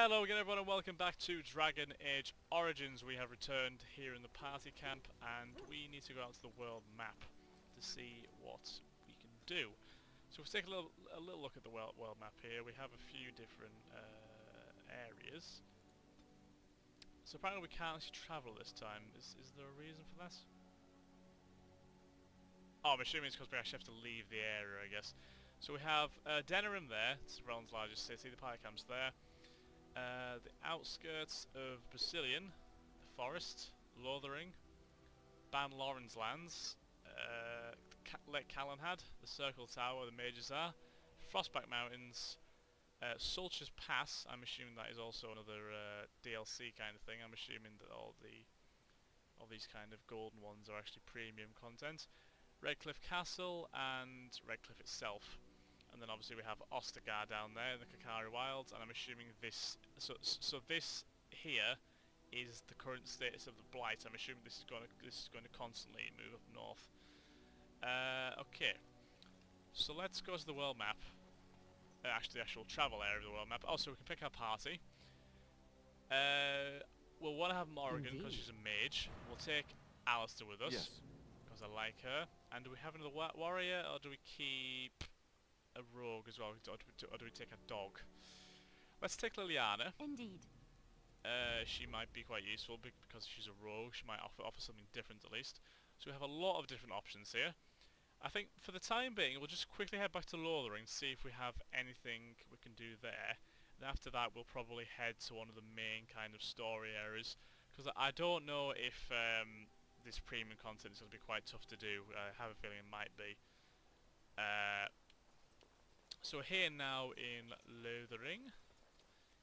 Hello again everyone and welcome back to Dragon Age Origins. We have returned here in the party camp and we need to go out to the world map to see what we can do. So if we take a little look at the world map here, we have a few different areas. So apparently we can't actually travel this time. Is there a reason for that? Oh, I'm assuming it's because we actually have to leave the area, I guess. So we have Denerim there, it's the realm's largest city, the party camp's there. The outskirts of Basilian, the forest, Lothering, Ban Loren's lands, Lake Calenhad, the Circle Tower, the Mages are, Frostback Mountains, Sulcher's Pass. I'm assuming that is also another DLC kind of thing. I'm assuming that all these kind of golden ones are actually premium content. Redcliffe Castle and Redcliffe itself. And then obviously we have Ostergar down there in the Kakari Wilds, and I'm assuming this. So this here is the current status of the Blight. I'm assuming this is going to constantly move up north. Okay, so let's go to the world map. Actually, the actual travel area of the world map. Oh, so we can pick our party. We'll want to have Morrigan because she's a mage. We'll take Alistair with us because I like her. And do we have another warrior, or do we keep a rogue as well, or do we take a dog? Let's take Liliana. Indeed. She might be quite useful because she's a rogue. She might offer something different at least. So we have a lot of different options here. I think for the time being we'll just quickly head back to Lothering, see if we have anything we can do there. And after that we'll probably head to one of the main kind of story areas, because I don't know if this premium content is going to be quite tough to do. I have a feeling it might be. So we're here now in Lothering.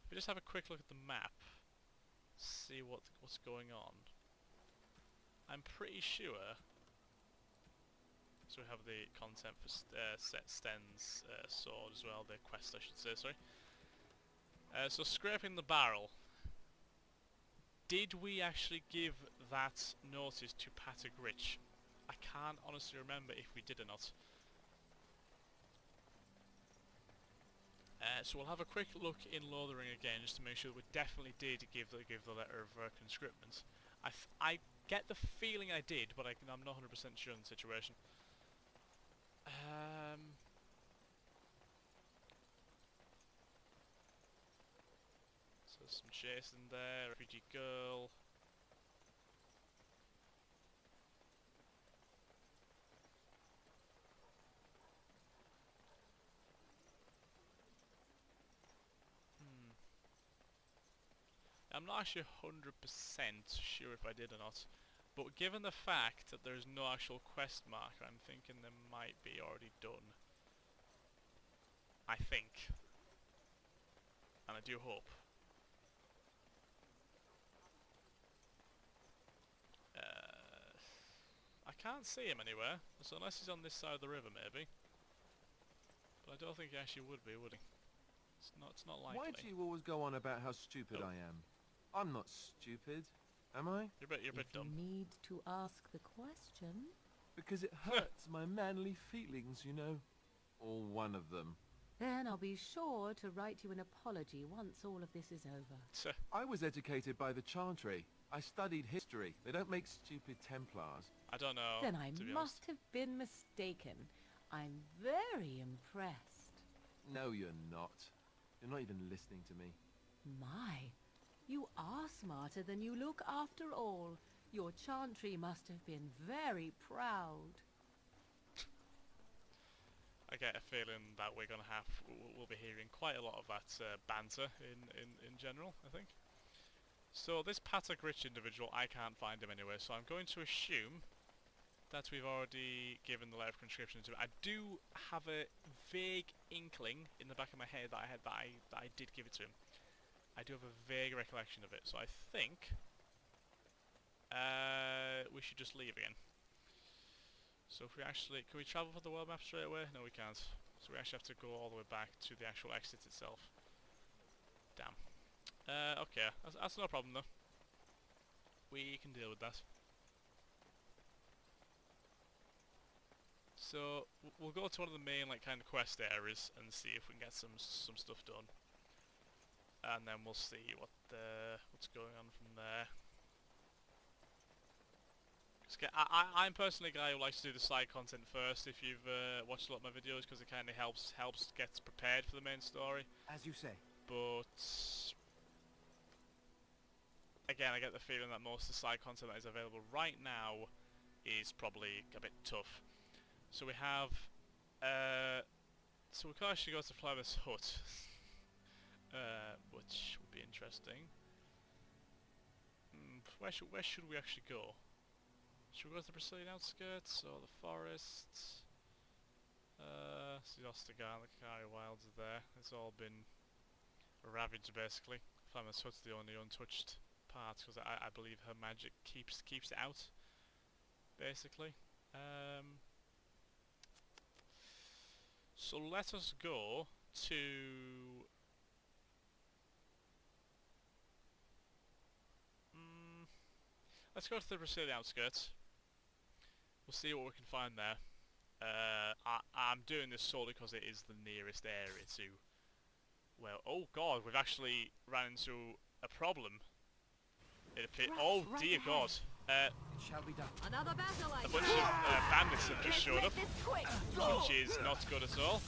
If we just have a quick look at the map, see what's going on. I'm pretty sure. So we have the content for Sten's sword as well, the quest I should say, sorry. So scraping the barrel. Did we actually give that notice to Patagritch? I can't honestly remember if we did or not. So we'll have a quick look in Lothering again, just to make sure that we definitely did give the letter of conscriptment. I get the feeling I did, but I'm not 100% sure on the situation. So there's some chasing there, refugee girl. I'm not actually 100% sure if I did or not, but given the fact that there's no actual quest marker, I'm thinking there might be already done. I think. And I do hope. I can't see him anywhere, so unless he's on this side of the river maybe. But I don't think he actually would be, would he? It's not likely. Why do you always go on about how stupid I am? I'm not stupid, am I? You're a bit dumb. You need to ask the question. Because it hurts my manly feelings, you know. Or one of them. Then I'll be sure to write you an apology once all of this is over. I was educated by the Chantry. I studied history. They don't make stupid Templars. I don't know. Then I must have been mistaken. I'm very impressed. No, you're not. You're not even listening to me. My, you are smarter than you look after all. Your Chantry must have been very proud. I get a feeling that we'll be hearing quite a lot of that banter in general, I think. So this Patagritch individual, I can't find him anywhere, so I'm going to assume that we've already given the letter of conscription to him. I do have a vague inkling in the back of my head that I did give it to him. I do have a vague recollection of it, so I think we should just leave again. So if we actually, can we travel for the world map straight away? No, we can't. So we actually have to go all the way back to the actual exit itself. Damn. Okay, that's no problem though. We can deal with that. So we'll go to one of the main kind of quest areas and see if we can get some stuff done. and then we'll see what's going on from there. I'm personally a guy who likes to do the side content first. If you've watched a lot of my videos, because it kind of helps get prepared for the main story. As you say. But again, I get the feeling that most of the side content that is available right now is probably a bit tough. So we have, so we can actually go to Flavor's hut, which would be interesting. Where should we actually go? Should we go to the Brazilian outskirts or the forest? See Ostagar and the Kakari Wilds are there. It's all been ravaged basically. Flavor's hut's the only untouched part because I believe her magic keeps it out. Basically. So let us go to let's go to the Brazilian outskirts. We'll see what we can find there. I'm doing this solely because it is the nearest area to. Well, oh god, we've actually ran into a problem. It appears. Oh dear god. It shall be done. Another battle, A bunch of bandits have just showed up, which is not good at all.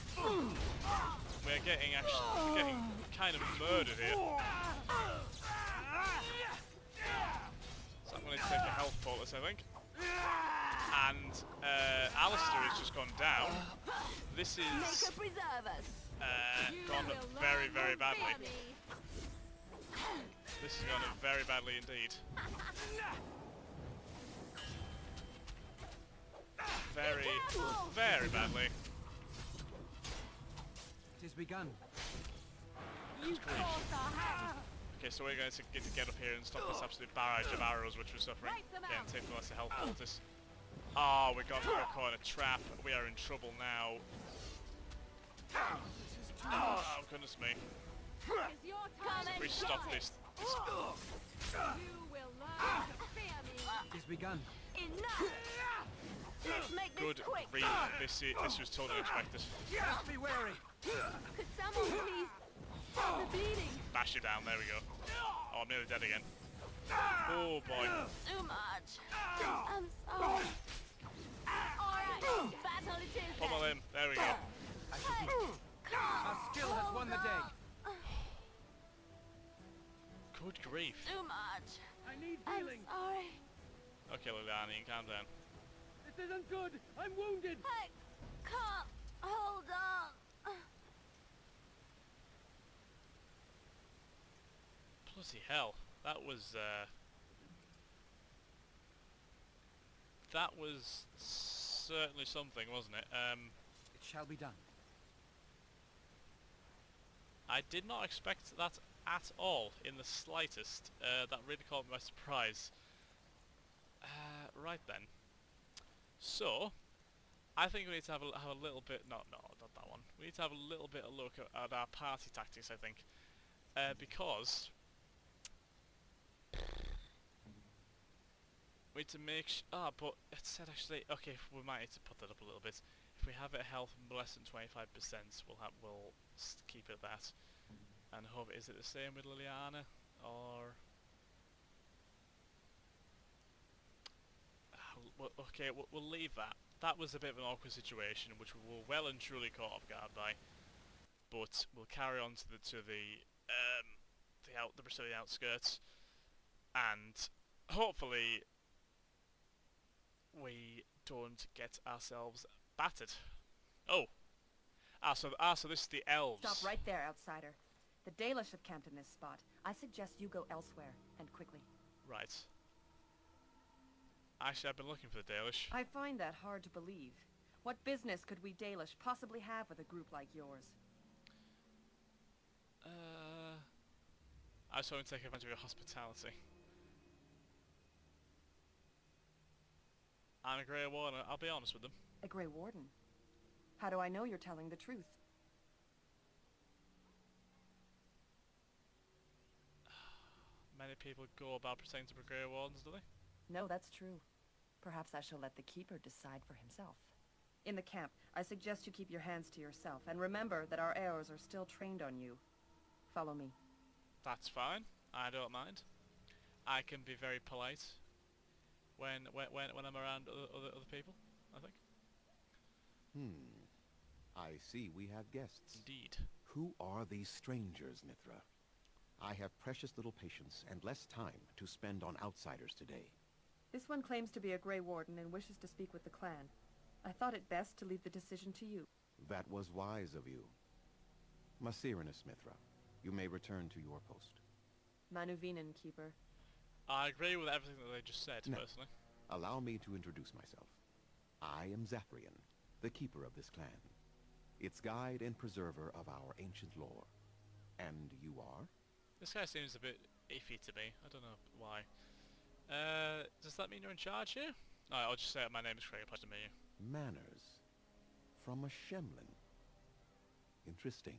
We're getting kind of murdered here. So I'm going to take a health poultice, I think. And Alistair has just gone down. This is gone very, very badly. This has gone very badly indeed. Very, very badly. It is begun. Okay, so we're going to get up here and stop this absolute barrage of arrows which we're suffering. Again, take the less health poultice. Oh, we got caught in a trap. We are in trouble now. Oh, goodness me. If we stop this. It is begun. Good grief, this was totally unexpected. Just be wary. Could someone please stop the bleeding? Bash it down, there we go. Oh, I'm nearly dead again. Oh boy. Too much. I'm sorry. Alright, battle it is. Pummel him, there we go. Our skill has won the day. Good grief. Too much. I need I'm healing. sorry. Okay, Liliani, calm down. This isn't good. I'm wounded. I can't hold on. Bloody hell. That was certainly something, wasn't it? It shall be done. I did not expect that at all, in the slightest. That really caught me by surprise. Right then. So, I think we need to have a little bit. No, not that one. We need to have a little bit of look at our party tactics. I think, because we need to make. But it said actually. Okay, we might need to put that up a little bit. If we have a health less than 25%, we'll keep it at that. And hope, is it the same with Liliana or? Okay, we'll leave that. That was a bit of an awkward situation, which we were well and truly caught off guard by. But we'll carry on to the Brazilian outskirts, and hopefully we don't get ourselves battered. Oh, so this is the elves. Stop right there, outsider. The Dalish have camped in this spot. I suggest you go elsewhere, and quickly. Right. Actually, I've been looking for the Dalish. I find that hard to believe. What business could we Dalish possibly have with a group like yours? I just want to take advantage of your hospitality. I'm a Grey Warden, I'll be honest with them. A Grey Warden? How do I know you're telling the truth? Many people go about pretending to be Grey Wardens, do they? No, that's true. Perhaps I shall let the Keeper decide for himself. In the camp, I suggest you keep your hands to yourself, and remember that our arrows are still trained on you. Follow me. That's fine. I don't mind. I can be very polite when I'm around other people, I think. I see we have guests. Indeed. Who are these strangers, Mithra? I have precious little patience and less time to spend on outsiders today. This one claims to be a Grey Warden and wishes to speak with the clan. I thought it best to leave the decision to you. That was wise of you. Masirinus, Mithra, you may return to your post. Manuvinen, Keeper. I agree with everything that they just said, No. personally. Allow me to introduce myself. I am Zafrian, the keeper of this clan, its guide and preserver of our ancient lore. And you are? This guy seems a bit iffy to me. I don't know why. Does that mean you're in charge here? No, I'll just say my name is Craig. Pleasure to meet you. Manners. From a Shemlin. Interesting.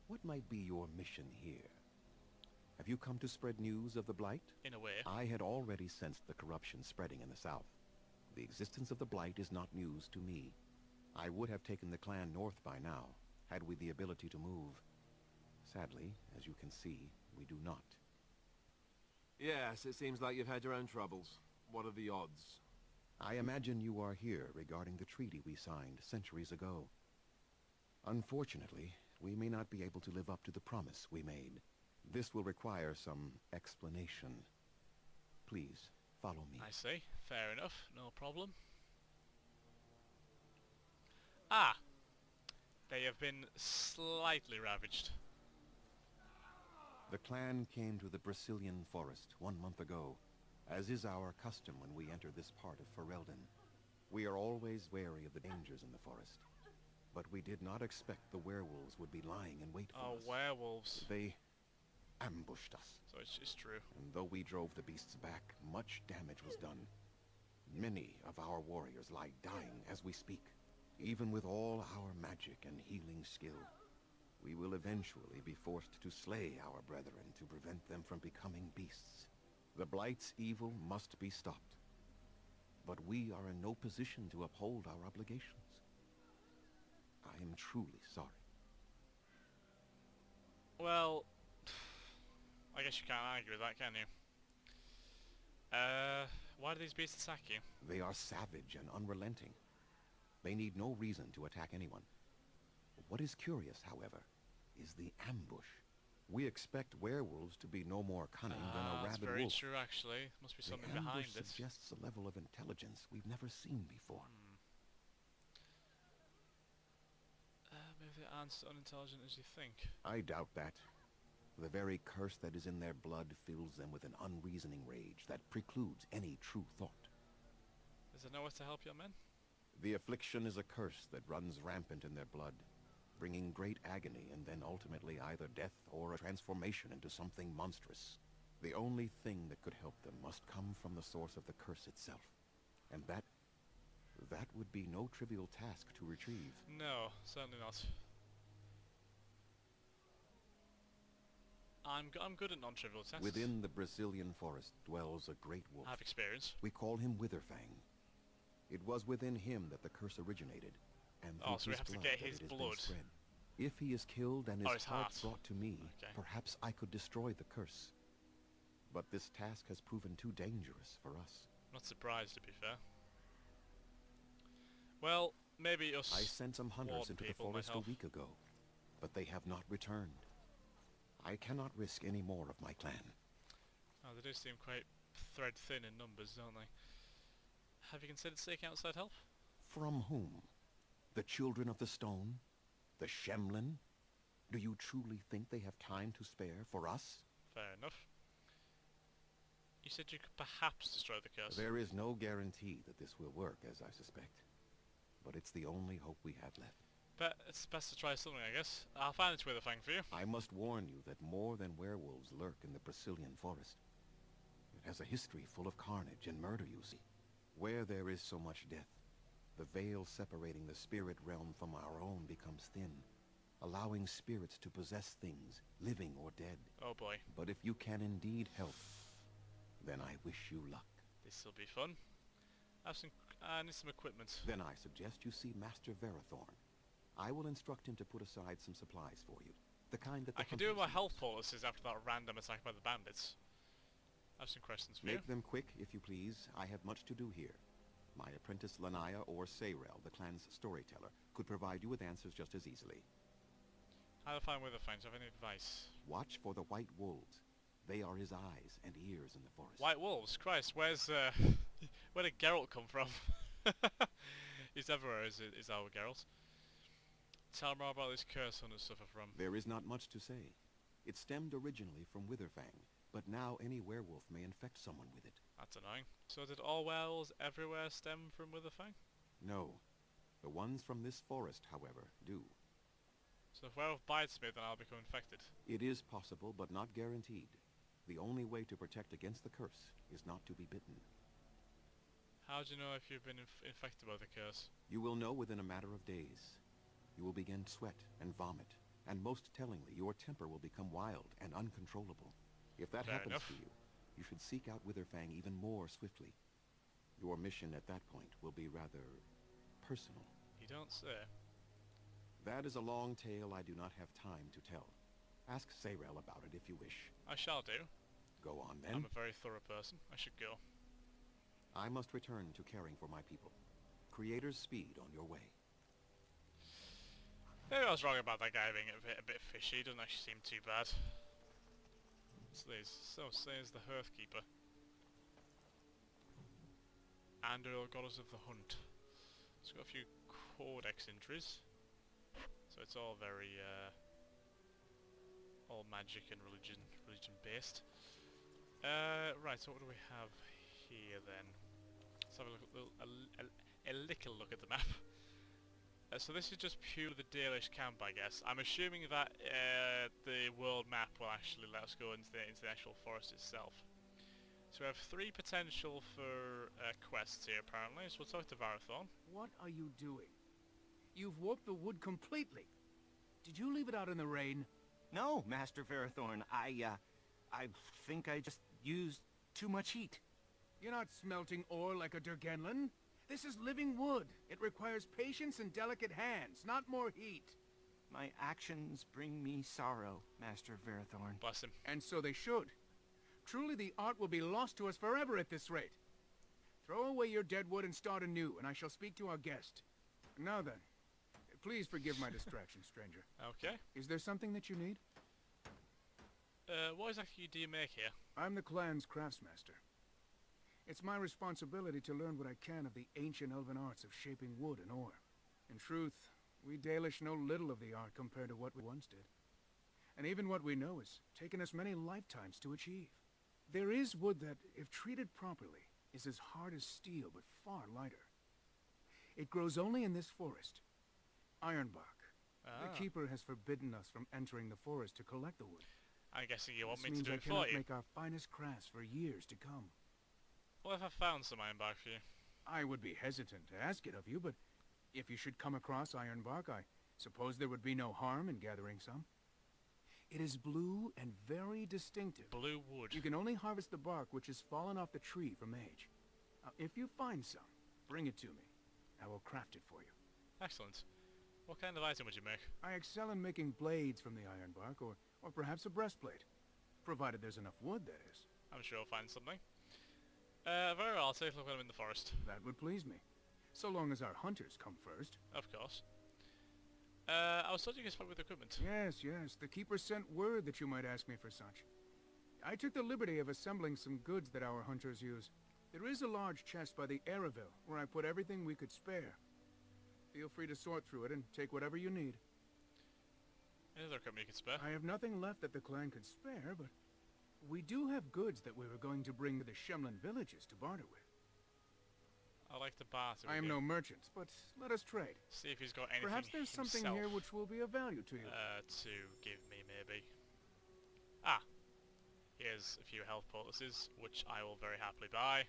What might be your mission here? Have you come to spread news of the Blight? In a way. I had already sensed the corruption spreading in the south. The existence of the Blight is not news to me. I would have taken the clan north by now, had we the ability to move. Sadly, as you can see, we do not. Yes, it seems like you've had your own troubles. What are the odds? I imagine you are here regarding the treaty we signed centuries ago. Unfortunately, we may not be able to live up to the promise we made. This will require some explanation. Please, follow me. I see. Fair enough. No problem. Ah! They have been slightly ravaged. The clan came to the Brazilian forest 1 month ago, as is our custom when we enter this part of Ferelden. We are always wary of the dangers in the forest, but we did not expect the werewolves would be lying in wait for Oh, us. werewolves. They ambushed us, So it's true. and though we drove the beasts back, much damage was done. Many of our warriors lie dying as we speak. Even with all our magic and healing skill, we will eventually be forced to slay our brethren to prevent them from becoming beasts. The Blight's evil must be stopped, but we are in no position to uphold our obligations. I am truly sorry. Well, I guess you can't argue with that, can you? Why do these beasts attack you? They are savage and unrelenting. They need no reason to attack anyone. What is curious, however, is the ambush. We expect werewolves to be no more cunning than a That's rabid very wolf. true, actually. Must be something the behind ambush it. suggests a level of intelligence we've never seen before. Maybe they aren't as unintelligent as you think. I doubt that. The very curse that is in their blood fills them with an unreasoning rage that precludes any true thought. Is there nowhere to help your men? The affliction is a curse that runs rampant in their blood, bringing great agony and then ultimately either death or a transformation into something monstrous. The only thing that could help them must come from the source of the curse itself. And that would be no trivial task to retrieve. No, certainly not. I'm good at non-trivial tests. Within the Brazilian forest dwells a great wolf. I have experience. We call him Witherfang. It was within him that the curse originated, and Oh, through so we his have to blood get that his it has been blood. spread. If he is killed and Oh, his his heart heart. brought to me, Okay. perhaps I could destroy the curse. But this task has proven too dangerous for us. Not surprised, to be fair. Well, maybe us I sent some hunters warden into the people might forest a help. week ago, but they have not returned. I cannot risk any more of my clan. Oh, they do seem quite thread thin in numbers, don't they? Have you considered seeking outside help? From whom? The children of the stone? The Shemlin? Do you truly think they have time to spare for us? Fair enough. You said you could perhaps destroy the curse. There is no guarantee that this will work, as I suspect. But it's the only hope we have left. But it's best to try something, I guess. I'll find its Witherfang for you. I must warn you that more than werewolves lurk in the Brazilian forest. It has a history full of carnage and murder, you see. Where there is so much death, the veil separating the spirit realm from our own becomes thin, allowing spirits to possess things, living or dead. Oh boy, But if you can indeed help, then I wish you luck. this'll be fun. I need some equipment. Then I suggest you see Master Verathorn. I will instruct him to put aside some supplies for you. The kind that the I could do with my hunters health use. poultices after that random attack by the bandits. I have some questions for you. Make them quick, if you please. I have much to do here. My apprentice Lanaya or Sayrel, the clan's storyteller, could provide you with answers just as easily. How to find Witherfangs? Do you have any advice? Watch for the white wolves. They are his eyes and ears in the forest. White wolves? Christ, where's where did Geralt come from? He's everywhere, is our Geralt. Tell more about this curse hunters suffer from. There is not much to say. It stemmed originally from Witherfang, but now any werewolf may infect someone with it. That's annoying. So did all werewolves everywhere stem from Witherfang? No. The ones from this forest, however, do. So if werewolf bites me, then I'll become infected. It is possible, but not guaranteed. The only way to protect against the curse is not to be bitten. How do you know if you've been infected by the curse? You will know within a matter of days. You will begin sweat and vomit, and most tellingly, your temper will become wild and uncontrollable. If that Fair happens enough. to you, you should seek out Witherfang even more swiftly. Your mission at that point will be rather personal. You don't say. That is a long tale I do not have time to tell. Ask Sayrel about it if you wish. I shall do. Go on then. I'm a very thorough person. I should go. I must return to caring for my people. Creator's speed on your way. Maybe I was wrong about that guy being a bit fishy. He doesn't actually seem too bad. What's this? So says the Hearthkeeper. Andor, goddess of the hunt. It's got a few codex entries. So it's all very, all magic and religion based. Right, so what do we have here then? Let's have a look at a little look at the map. So this is just pure the Dalish camp, I guess. I'm assuming that the world map will actually let us go into the actual forest itself. So we have 3 potential for quests here, apparently. So we'll talk to Varathorn. What are you doing? You've warped the wood completely. Did you leave it out in the rain? No, Master Varathorn. I think I just used too much heat. You're not smelting ore like a Durgenlin. This is living wood. It requires patience and delicate hands, not more heat. My actions bring me sorrow, Master Varathorn. Bless him. And so they should. Truly the art will be lost to us forever at this rate. Throw away your dead wood and start anew, and I shall speak to our guest. Now then, please forgive my distraction, stranger. Okay. Is there something that you need? What exactly do you make here? I'm the clan's craftsmaster. It's my responsibility to learn what I can of the ancient elven arts of shaping wood and ore. In truth, we Dalish know little of the art compared to what we once did. And even what we know has taken us many lifetimes to achieve. There is wood that, if treated properly, is as hard as steel but far lighter. It grows only in this forest. Ironbark. The Keeper has forbidden us from entering the forest to collect the wood. I'm guessing you want This me to means do I it for cannot you. make our finest crafts for years to come. What if I found some ironbark for you? I would be hesitant to ask it of you, but if you should come across ironbark, I suppose there would be no harm in gathering some. It is blue and very distinctive. Blue wood. You can only harvest the bark which has fallen off the tree from age. Now, if you find some, bring it to me. I will craft it for you. Excellent. What kind of item would you make? I excel in making blades from the ironbark, or perhaps a breastplate. Provided there's enough wood, that is. I'm sure I'll find something. Very well, I'll take a look when I'm in the forest. That would please me. So long as our hunters come first. Of course. I was told you could spot with equipment. Yes, yes. The Keeper sent word that you might ask me for such. I took the liberty of assembling some goods that our hunters use. There is a large chest by the Araville, where I put everything we could spare. Feel free to sort through it and take whatever you need. Any other equipment you could spare? I have nothing left that the clan could spare, but we do have goods that we were going to bring to the Shemlin villages to barter with. I like to barter I am with no you. merchant, but let us trade. See if he's got anything Perhaps there's something himself, here which will be of value to you. to give me, maybe. Ah. Here's a few health poultices, which I will very happily buy.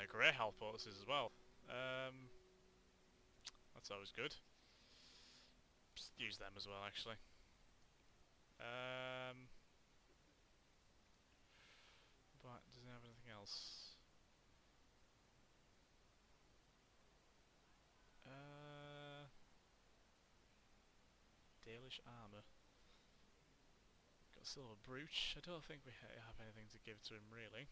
Grey health poultices as well. That's always good. Just use them as well, actually. But doesn't have anything else. Dalish armor. silver brooch. I don't think we have anything to give to him, really.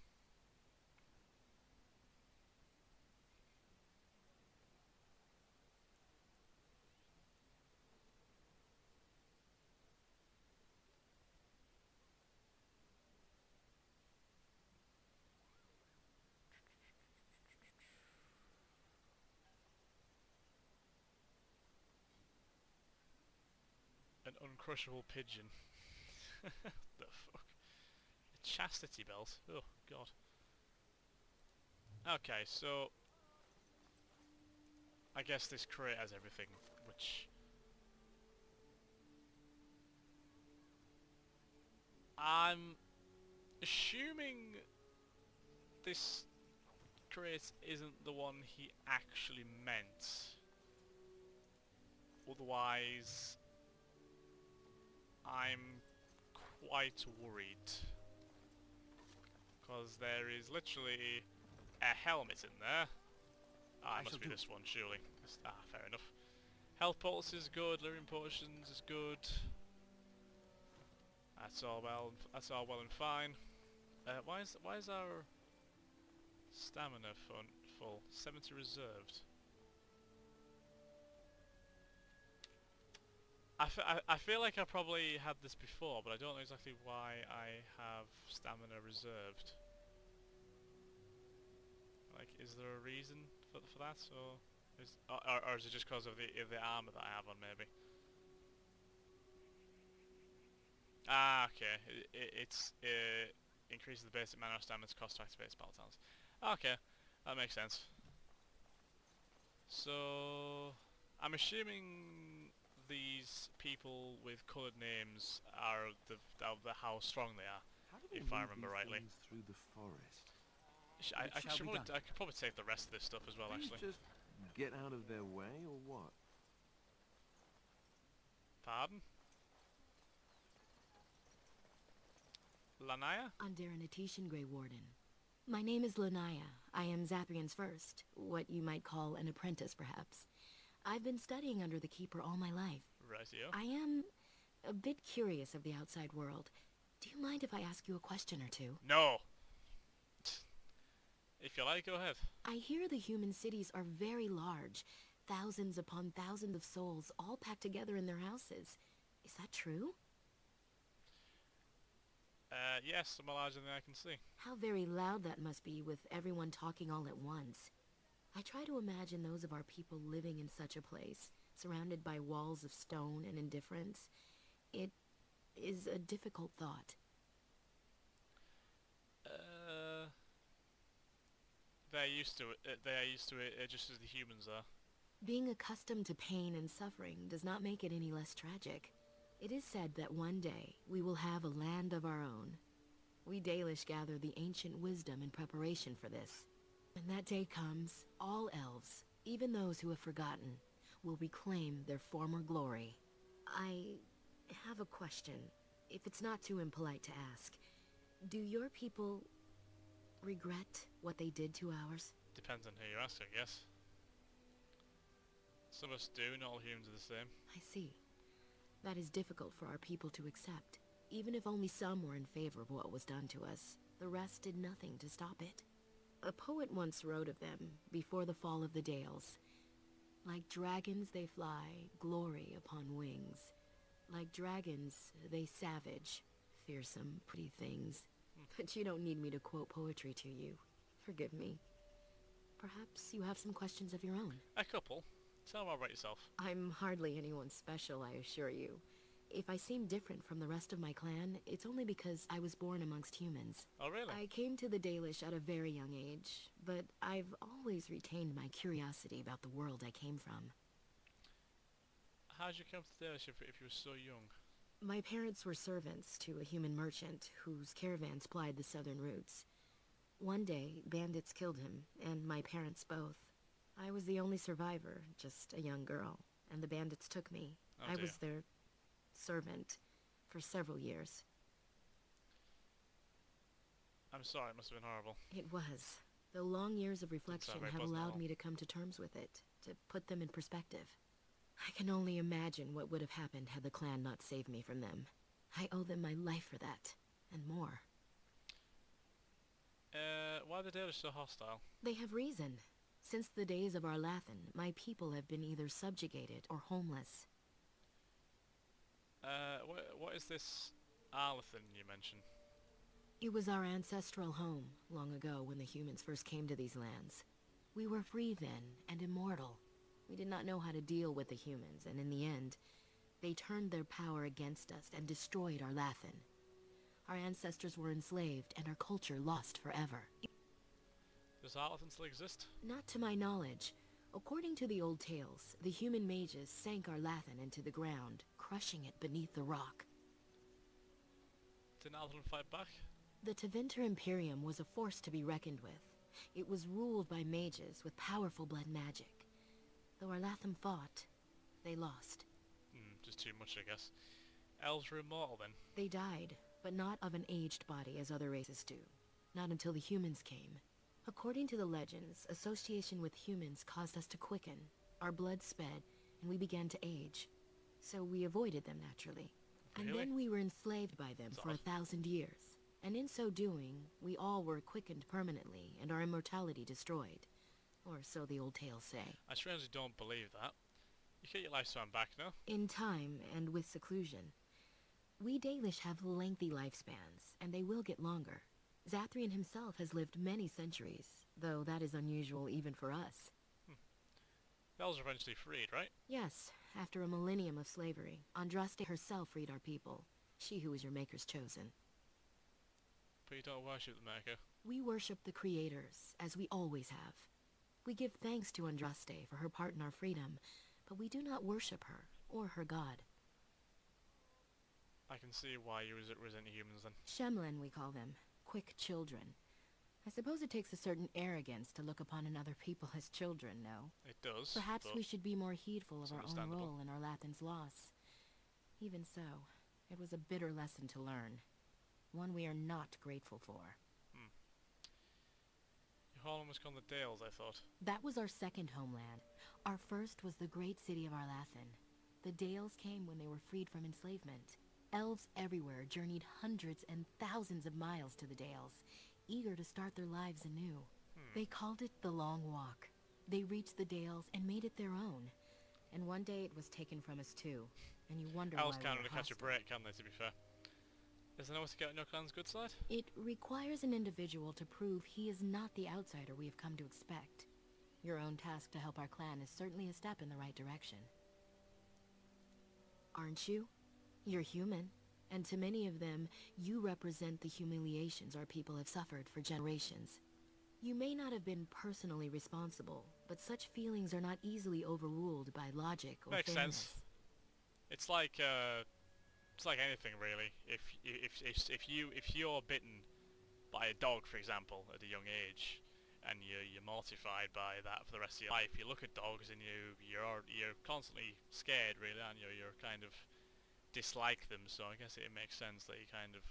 An uncrushable pigeon. The fuck? A chastity belt? Oh, God. Okay, so... I guess this crate has everything, which... I'm assuming this crate isn't the one he actually meant. Otherwise, I'm quite worried. Because there is literally a helmet in there. Ah, it must be this one, surely. Ah, fair enough. Health pulse is good, living potions is good. That's all well and fine. Why is our stamina full? 70 reserved. I feel like I probably had this before, but I don't know exactly why I have stamina reserved. Like, is there a reason for that, or is it just because of the armor that I have on, maybe? Ah, okay. It's increases the basic mana stamina cost to activate spell talents. Okay, that makes sense. So, I'm assuming these people with coloured names are how strong they are, if I remember rightly. Through the forest. I could probably take the rest of this stuff as well, Please actually. just get out of their way, or what? Pardon? Lanaya? Underanitation, Grey Warden. My name is Lanaya. I am Zathrian's first, what you might call an apprentice, perhaps. I've been studying under the Keeper all my life. Rightio. I am a bit curious of the outside world. Do you mind if I ask you a question or two? No! If you like, go ahead. I hear the human cities are very large. Thousands upon thousands of souls all packed together in their houses. Is that true? Yes, I'm larger than I can see. How very loud that must be with everyone talking all at once. I try to imagine those of our people living in such a place, surrounded by walls of stone and indifference. It is a difficult thought. They're used to it. They are used to it just as the humans are. Being accustomed to pain and suffering does not make it any less tragic. It is said that one day we will have a land of our own. We Dalish gather the ancient wisdom in preparation for this. When that day comes, all elves, even those who have forgotten, will reclaim their former glory. I have a question, if it's not too impolite to ask. Do your people regret what they did to ours? Depends on who you ask, I guess. Some of us do, not all humans are the same. I see. That is difficult for our people to accept. Even if only some were in favor of what was done to us, the rest did nothing to stop it. A poet once wrote of them, before the fall of the Dales. Like dragons they fly, glory upon wings. Like dragons, they savage, fearsome, pretty things. But you don't need me to quote poetry to you. Forgive me. Perhaps you have some questions of your own. A couple. Tell me about yourself. I'm hardly anyone special, I assure you. If I seem different from the rest of my clan, it's only because I was born amongst humans. Oh, really? I came to the Dalish at a very young age, but I've always retained my curiosity about the world I came from. How did you come to Dalish if you were so young? My parents were servants to a human merchant whose caravans plied the southern routes. One day, bandits killed him, and my parents both. I was the only survivor, just a young girl, and the bandits took me. Oh, I dear. was their servant for several years. I'm sorry, it must have been horrible. It was. Though long years of reflection very have pleasant at allowed all. me to come to terms with it, to put them in perspective. I can only imagine what would have happened had the clan not saved me from them. I owe them my life for that, and more. Why are the Dalish so hostile? They have reason. Since the days of Arlathan, my people have been either subjugated or homeless. What is this Arlathan you mentioned? It was our ancestral home, long ago when the humans first came to these lands. We were free then, and immortal. We did not know how to deal with the humans, and in the end, they turned their power against us and destroyed Arlathan. Our ancestors were enslaved, and our culture lost forever. Does Arlathan still exist? Not to my knowledge. According to the old tales, the human mages sank Arlathan into the ground, crushing it beneath the rock. Didn't Arlathan fight back? The Tevinter Imperium was a force to be reckoned with. It was ruled by mages with powerful blood magic. Though Arlathan fought, they lost. Just too much, I guess. Elves were immortal then? They died, but not of an aged body as other races do. Not until the humans came. According to the legends, association with humans caused us to quicken. Our blood sped, and we began to age. So we avoided them naturally. Really? And then we were enslaved by them for 1,000 years. And in so doing, we all were quickened permanently, and our immortality destroyed. Or so the old tales say. I strangely don't believe that. You get your lifespan back now. In time, and with seclusion. We Dalish have lengthy lifespans, and they will get longer. Zathrian himself has lived many centuries, though that is unusual even for us. The elves were eventually freed, right? Yes, after a millennium of slavery, Andraste herself freed our people. She who was your maker's chosen. But you don't worship the Maker. We worship the creators, as we always have. We give thanks to Andraste for her part in our freedom, but we do not worship her, or her god. I can see why you resent humans then. Shemlen, we call them. Quick children. I suppose it takes a certain arrogance to look upon another people as children, no? It does. Perhaps but we should be more heedful it's of our own understandable. role in Arlathan's loss. Even so, it was a bitter lesson to learn. One we are not grateful for. Your home was called the Dales, I thought. That was our second homeland. Our first was the great city of Arlathan. The Dales came when they were freed from enslavement. Elves everywhere journeyed hundreds and thousands of miles to the Dales, eager to start their lives anew. They called it the Long Walk. They reached the Dales and made it their own. And one day it was taken from us too. And you wonder Elves why can't we really were catch a hostile. break, can they, to be fair? Is there no way to get on your clan's good side? It requires an individual to prove he is not the outsider we have come to expect. Your own task to help our clan is certainly a step in the right direction. Aren't you? You're human, and to many of them, you represent the humiliations our people have suffered for generations. You may not have been personally responsible, but such feelings are not easily overruled by logic or Makes fairness. sense. It's like anything really. If you're bitten by a dog, for example, at a young age, and you're mortified by that for the rest of your life, you look at dogs and you're constantly scared, really, and you're kind of dislike them. So I guess it makes sense that you kind of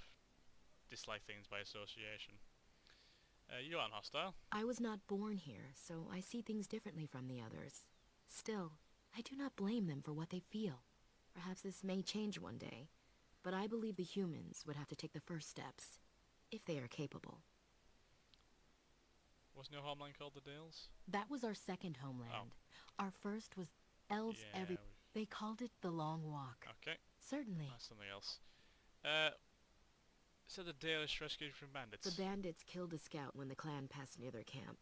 dislike things by association. You aren't hostile. I was not born here, so I see things differently from the others. Still, I do not blame them for what they feel. Perhaps this may change one day, but I believe the humans would have to take the first steps, if they are capable. Wasn't your homeland called the Dales? That was our second homeland. Our first was elves Yeah, every... They called it the Long Walk. Okay, Certainly. that's something else. So the Dalish rescued from bandits. The bandits killed a scout when the clan passed near their camp.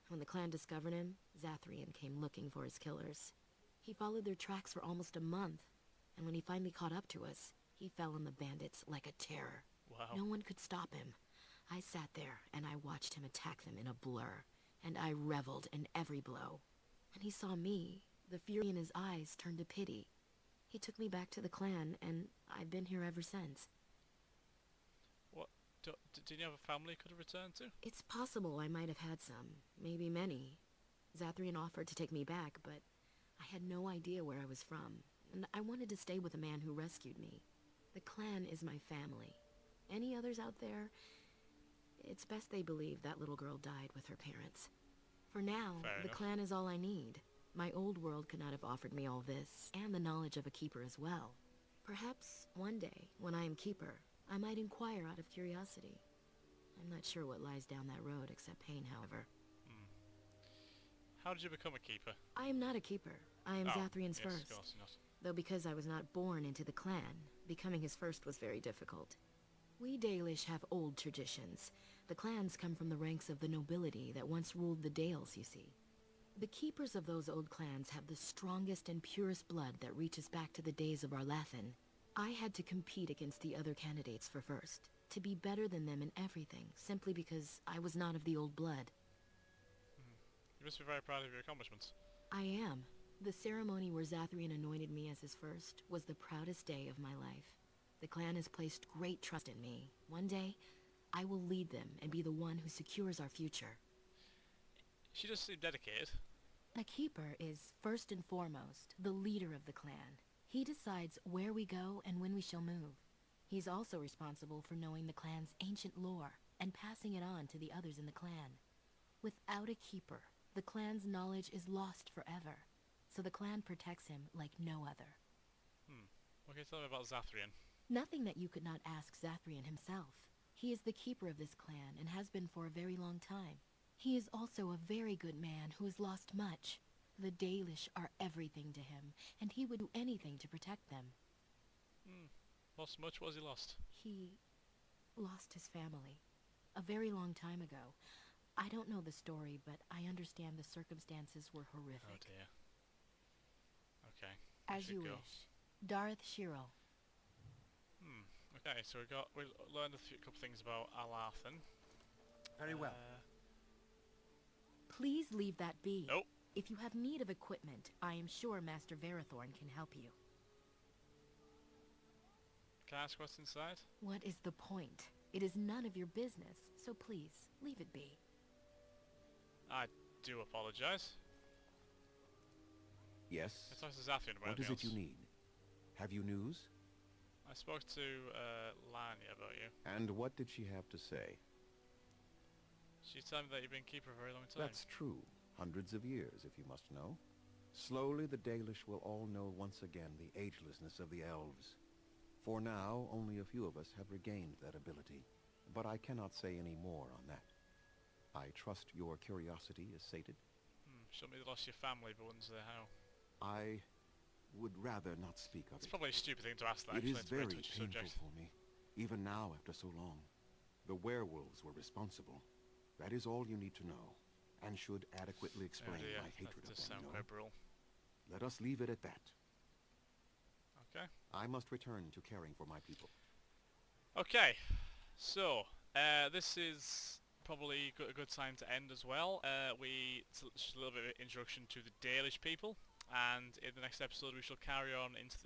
When the clan discovered him, Zathrian came looking for his killers. He followed their tracks for almost a month, and when he finally caught up to us, he fell on the bandits like a terror. Wow. No one could stop him. I sat there, and I watched him attack them in a blur, and I reveled in every blow. When he saw me, the fury in his eyes turned to pity. He took me back to the clan, and I've been here ever since. What? Did you have a family you could have returned to? It's possible I might have had some, maybe many. Zathrian offered to take me back, but I had no idea where I was from, and I wanted to stay with the man who rescued me. The clan is my family. Any others out there? It's best they believe that little girl died with her parents. For now, Fair the enough. clan is all I need. My old world could not have offered me all this, and the knowledge of a keeper as well. Perhaps one day, when I am keeper, I might inquire out of curiosity. I'm not sure what lies down that road except pain, however. How did you become a keeper? I am not a keeper. I am Zathrian's yes, first. of course not. Though because I was not born into the clan, becoming his first was very difficult. We Dalish have old traditions. The clans come from the ranks of the nobility that once ruled the Dales, you see. The keepers of those old clans have the strongest and purest blood that reaches back to the days of Arlathan. I had to compete against the other candidates for first, to be better than them in everything, simply because I was not of the old blood. You must be very proud of your accomplishments. I am. The ceremony where Zathrian anointed me as his first was the proudest day of my life. The clan has placed great trust in me. One day, I will lead them and be the one who secures our future. She does seem dedicated. A keeper is, first and foremost, the leader of the clan. He decides where we go and when we shall move. He's also responsible for knowing the clan's ancient lore and passing it on to the others in the clan. Without a keeper, the clan's knowledge is lost forever, so the clan protects him like no other. What can you tell me about Zathrian? Nothing that you could not ask Zathrian himself. He is the keeper of this clan and has been for a very long time. He is also a very good man who has lost much. The Dalish are everything to him, and he would do anything to protect them. Lost much? What has he lost? He lost his family a very long time ago. I don't know the story, but I understand the circumstances were horrific. Oh dear. Okay. As you go. wish. Darth Shiro. Okay, so we learned a couple things about Arlathan. Very well. Please leave that be. Nope. If you have need of equipment, I am sure Master Verathorn can help you. Can I ask what's inside? What is the point? It is none of your business, so please, leave it be. I do apologise. Yes? I talked to Zathrian about What is it anything you else. need? Have you news? I spoke to Lania about you. And what did she have to say? She told me that you've been keeper for a very long time. That's true. Hundreds of years, if you must know. Slowly the Dalish will all know once again the agelessness of the elves. For now, only a few of us have regained that ability, but I cannot say any more on that. I trust your curiosity is sated. Shouldn't be lost your family, but wouldn't say how. I would rather not speak of It's it. probably a stupid thing to ask that, It actually. is It's a very very touchy painful subject. for me, even now after so long. The werewolves were responsible. That is all you need to know, and should adequately explain Oh dear, my hatred that of does them, sound you know. quite brutal. Let us leave it at that. Okay. I must return to caring for my people. Okay, so this is probably a good time to end as well. It's just a little bit of an introduction to the Dalish people, and in the next episode we shall carry on into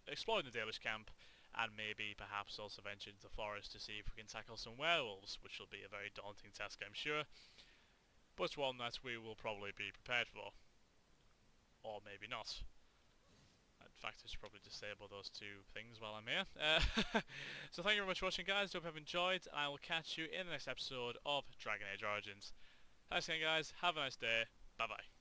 exploring the Dalish camp, and maybe perhaps also venture into the forest to see if we can tackle some werewolves, which will be a very daunting task, I'm sure, but one that we will probably be prepared for, or maybe not. In fact, I should probably disable those two things while I'm here. So thank you very much for watching, guys. Hope you have enjoyed, and I will catch you in the next episode of Dragon Age Origins. Thanks again, guys. Have a nice day. Bye-bye.